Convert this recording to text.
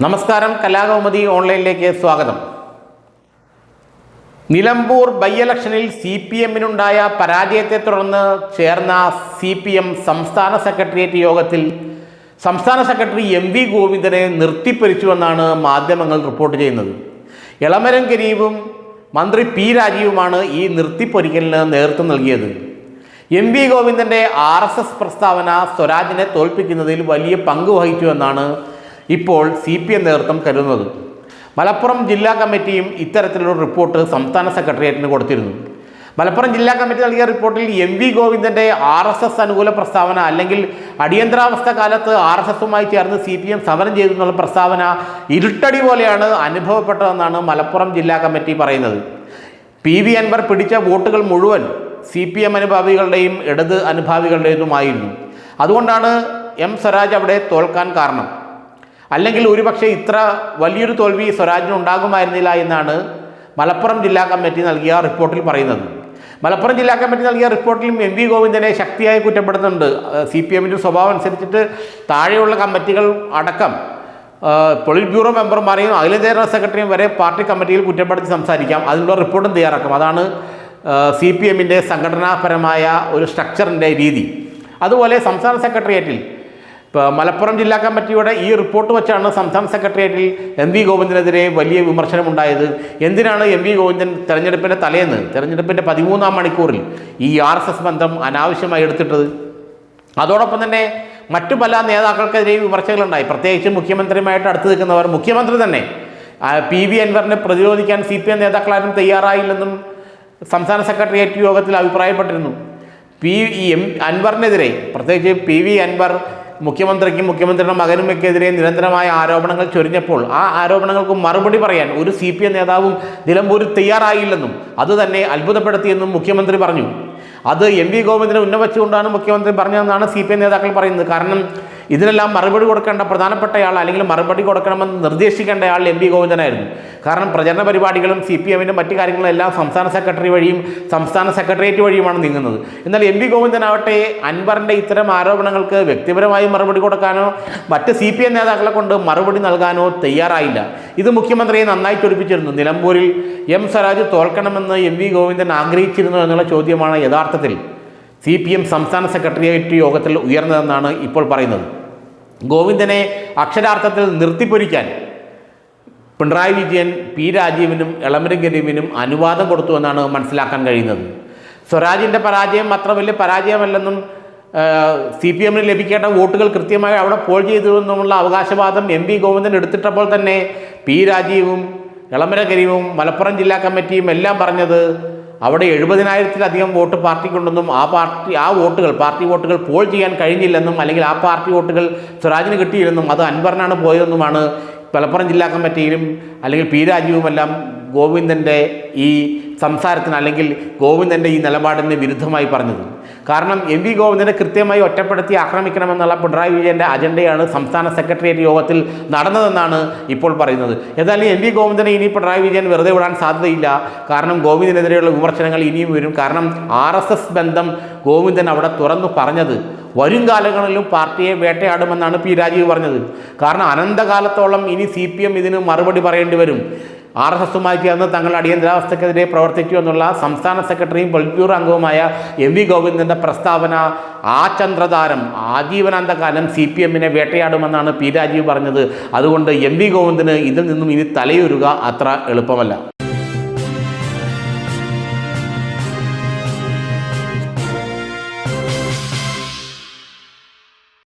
നമസ്കാരം, കലാകൗമുദി ഓൺലൈനിലേക്ക് സ്വാഗതം. നിലമ്പൂർ ബൈ ഇലക്ഷനിൽ CPM-നുണ്ടായ പരാജയത്തെ തുടർന്ന് ചേർന്ന CPM സംസ്ഥാന സെക്രട്ടേറിയറ്റ് യോഗത്തിൽ സംസ്ഥാന സെക്രട്ടറി MV ഗോവിന്ദനെ നിർത്തിപ്പരിച്ചുവെന്നാണ് മാധ്യമങ്ങൾ റിപ്പോർട്ട് ചെയ്യുന്നത്. എളമരം കരീമും മന്ത്രി P രാജീവുമാണ് ഈ നിർത്തിപ്പൊരിക്കലിന് നേതൃത്വം നൽകിയത്. MV ഗോവിന്ദൻ്റെ RSS പ്രസ്താവന സ്വരാജിനെ തോൽപ്പിക്കുന്നതിൽ വലിയ പങ്ക് വഹിച്ചുവെന്നാണ് ഇപ്പോൾ CPM നേതൃത്വം കരുതുന്നത്. മലപ്പുറം ജില്ലാ കമ്മിറ്റിയും ഇത്തരത്തിലുള്ള റിപ്പോർട്ട് സംസ്ഥാന സെക്രട്ടേറിയറ്റിന് കൊടുത്തിരുന്നു. മലപ്പുറം ജില്ലാ കമ്മിറ്റി നൽകിയ റിപ്പോർട്ടിൽ MV ഗോവിന്ദൻ്റെ RSS അനുകൂല പ്രസ്താവന അല്ലെങ്കിൽ അടിയന്തരാവസ്ഥ കാലത്ത് RSSുമായി ചേർന്ന് CPM സമരം ചെയ്തു എന്നുള്ള പ്രസ്താവന ഇരുട്ടടി പോലെയാണ് അനുഭവപ്പെട്ടതെന്നാണ് മലപ്പുറം ജില്ലാ കമ്മിറ്റി പറയുന്നത്. PV അൻവർ പിടിച്ച വോട്ടുകൾ മുഴുവൻ CPM അനുഭാവികളുടെയും ഇടത് അനുഭാവികളുടേതുമായിരുന്നു. അതുകൊണ്ടാണ് M സ്വരാജ് അവിടെ തോൽക്കാൻ കാരണം. അല്ലെങ്കിൽ ഒരുപക്ഷെ ഇത്ര വലിയൊരു തോൽവി സ്വരാജിന് ഉണ്ടാകുമായിരുന്നില്ല എന്നാണ് മലപ്പുറം ജില്ലാ കമ്മിറ്റി നൽകിയ റിപ്പോർട്ടിൽ പറയുന്നത്. മലപ്പുറം ജില്ലാ കമ്മിറ്റി നൽകിയ റിപ്പോർട്ടിലും MV ഗോവിന്ദനെ ശക്തിയായി കുറ്റപ്പെടുത്തുന്നുണ്ട്. CPM-ൻ്റെ സ്വഭാവം അനുസരിച്ചിട്ട് താഴെയുള്ള കമ്മിറ്റികൾ അടക്കം പൊളിറ്റ് ബ്യൂറോ മെമ്പർമാരെയും അഖിലേന്ത്യാ ജനറൽ സെക്രട്ടറിയും വരെ പാർട്ടി കമ്മിറ്റിയിൽ കുറ്റപ്പെടുത്തി സംസാരിക്കാം, അതിനുള്ള റിപ്പോർട്ടും തയ്യാറാക്കാം. അതാണ് CPM-ൻ്റെ സംഘടനാപരമായ ഒരു സ്ട്രക്ചറിൻ്റെ രീതി. അതുപോലെ സംസ്ഥാന സെക്രട്ടേറിയറ്റിൽ ഇപ്പോൾ മലപ്പുറം ജില്ലാ കമ്മിറ്റിയുടെ ഈ റിപ്പോർട്ട് വെച്ചാണ് സംസ്ഥാന സെക്രട്ടേറിയറ്റിൽ MV ഗോവിന്ദനെതിരെ വലിയ വിമർശനമുണ്ടായത്. എന്തിനാണ് MV ഗോവിന്ദൻ തെരഞ്ഞെടുപ്പിൻ്റെ തലേന്ന്, തെരഞ്ഞെടുപ്പിൻ്റെ 13-ാം മണിക്കൂറിൽ ഈ RSS ബന്ധം അനാവശ്യമായി എടുത്തിട്ടത്? അതോടൊപ്പം തന്നെ മറ്റു പല നേതാക്കൾക്കെതിരെയും വിമർശനങ്ങളുണ്ടായി. പ്രത്യേകിച്ച് മുഖ്യമന്ത്രിയുമായിട്ട് അടുത്ത് നിൽക്കുന്നവർ, മുഖ്യമന്ത്രി തന്നെ PV അൻവറിനെ പ്രതിരോധിക്കാൻ CPM നേതാക്കളാരും തയ്യാറായില്ലെന്നും സംസ്ഥാന സെക്രട്ടേറിയറ്റ് യോഗത്തിൽ അഭിപ്രായപ്പെട്ടിരുന്നു. അൻവറിനെതിരെ പ്രത്യേകിച്ച് PV അൻവർ മുഖ്യമന്ത്രിക്കും മുഖ്യമന്ത്രിയുടെ മകനുമൊക്കെതിരെ നിരന്തരമായ ആരോപണങ്ങൾ ചൊരിഞ്ഞപ്പോൾ ആ ആരോപണങ്ങൾക്ക് മറുപടി പറയാൻ ഒരു CPM നേതാവും നിലമ്പൂരിൽ തയ്യാറായില്ലെന്നും അത് തന്നെ അത്ഭുതപ്പെടുത്തിയെന്നും മുഖ്യമന്ത്രി പറഞ്ഞു. അത് MV ഗോവിന്ദനെ ഉന്നവച്ചുകൊണ്ടാണ് മുഖ്യമന്ത്രി പറഞ്ഞതെന്നാണ് CPM നേതാക്കൾ പറയുന്നത്. കാരണം ഇതിനെല്ലാം മറുപടി കൊടുക്കേണ്ട പ്രധാനപ്പെട്ടയാൾ അല്ലെങ്കിൽ മറുപടി കൊടുക്കണമെന്ന് നിർദ്ദേശിക്കേണ്ടയാൾ MV ഗോവിന്ദനായിരുന്നു. കാരണം പ്രചരണ പരിപാടികളും CPM-ൻ്റെ മറ്റു കാര്യങ്ങളെല്ലാം സംസ്ഥാന സെക്രട്ടറി വഴിയും സംസ്ഥാന സെക്രട്ടേറിയറ്റ് വഴിയുമാണ് നീങ്ങുന്നത്. എന്നാൽ MV ഗോവിന്ദനാവട്ടെ അൻവറിൻ്റെ ഇത്തരം ആരോപണങ്ങൾക്ക് വ്യക്തിപരമായി മറുപടി കൊടുക്കാനോ മറ്റ് CPM നേതാക്കളെ കൊണ്ട് മറുപടി നൽകാനോ തയ്യാറായില്ല. ഇത് മുഖ്യമന്ത്രിയെ നന്നായി ചൊടിപ്പിച്ചിരുന്നു. നിലമ്പൂരിൽ M സ്വരാജ് തോൽക്കണമെന്ന് MV ഗോവിന്ദൻ ആഗ്രഹിച്ചിരുന്നു എന്നുള്ള ചോദ്യമാണ് യഥാർത്ഥത്തിൽ CPM സംസ്ഥാന സെക്രട്ടേറിയറ്റ് യോഗത്തിൽ ഉയർന്നതെന്നാണ് ഇപ്പോൾ പറയുന്നത്. ഗോവിന്ദനെ അക്ഷരാർത്ഥത്തിൽ നിർത്തിപ്പൊരിക്കാൻ പിണറായി വിജയൻ P രാജീവിനും എളമരം കരീമിനും അനുവാദം കൊടുത്തു എന്നാണ് മനസ്സിലാക്കാൻ കഴിയുന്നത്. സ്വരാജിൻ്റെ പരാജയം അത്ര വലിയ പരാജയമല്ലെന്നും CPM-ന് ലഭിക്കേണ്ട വോട്ടുകൾ കൃത്യമായി അവിടെ പോൾ ചെയ്തുവെന്നുമുള്ള അവകാശവാദം MV ഗോവിന്ദൻ എടുത്തിട്ടപ്പോൾ തന്നെ P രാജീവും എളമരം കരീമും മലപ്പുറം ജില്ലാ കമ്മിറ്റിയും എല്ലാം പറഞ്ഞത് അവിടെ 70,000-ത്തിലധികം വോട്ട് പാർട്ടിക്കുണ്ടെന്നും പാർട്ടി വോട്ടുകൾ പോൾ ചെയ്യാൻ കഴിഞ്ഞില്ലെന്നും അല്ലെങ്കിൽ ആ പാർട്ടി വോട്ടുകൾ സ്വരാജിന് കിട്ടിയില്ലെന്നും അത് അൻവറിനാണ് പോയതെന്നുമാണ് മലപ്പുറം ജില്ലാ കമ്മിറ്റിയിലും അല്ലെങ്കിൽ P രാജീവുമെല്ലാം ഗോവിന്ദൻ്റെ ഈ സംസാരത്തിന് അല്ലെങ്കിൽ ഗോവിന്ദൻ്റെ ഈ നിലപാടിന് വിരുദ്ധമായി പറഞ്ഞത്. കാരണം MV ഗോവിന്ദനെ കൃത്യമായി ഒറ്റപ്പെടുത്തി ആക്രമിക്കണമെന്നുള്ള പിണറായി വിജയൻ്റെ അജണ്ടയാണ് സംസ്ഥാന സെക്രട്ടേറിയറ്റ് യോഗത്തിൽ നടന്നതെന്നാണ് ഇപ്പോൾ പറയുന്നത്. ഏതായാലും MV ഗോവിന്ദനെ ഇനി പിണറായി വിജയൻ വെറുതെ വിടാൻ സാധ്യതയില്ല. കാരണം ഗോവിന്ദനെതിരെയുള്ള വിമർശനങ്ങൾ ഇനിയും വരും. കാരണം RSS ബന്ധം ഗോവിന്ദൻ അവിടെ തുറന്നു പറഞ്ഞത് വരും കാലങ്ങളിലും പാർട്ടിയെ വേട്ടയാടുമെന്നാണ് P രാജീവ് പറഞ്ഞത്. കാരണം അനന്തകാലത്തോളം ഇനി CPM ഇതിന് മറുപടി പറയേണ്ടി വരും. RSSുമായി ചേർന്ന് തങ്ങൾ അടിയന്തരാവസ്ഥക്കെതിരെ പ്രവർത്തിച്ചു എന്നുള്ള സംസ്ഥാന സെക്രട്ടറിയും പൊളിറ്റ് ബ്യൂറോ അംഗവുമായ MV ഗോവിന്ദൻ്റെ പ്രസ്താവന ആ ചന്ദ്രതാരം ആജീവനാന്തകാലം CPM-നെ വേട്ടയാടുമെന്നാണ് P രാജീവ് പറഞ്ഞത്. അതുകൊണ്ട് MV ഗോവിന്ദന് ഇതിൽ നിന്നും ഇനി തലയുരുക അത്ര എളുപ്പമല്ല.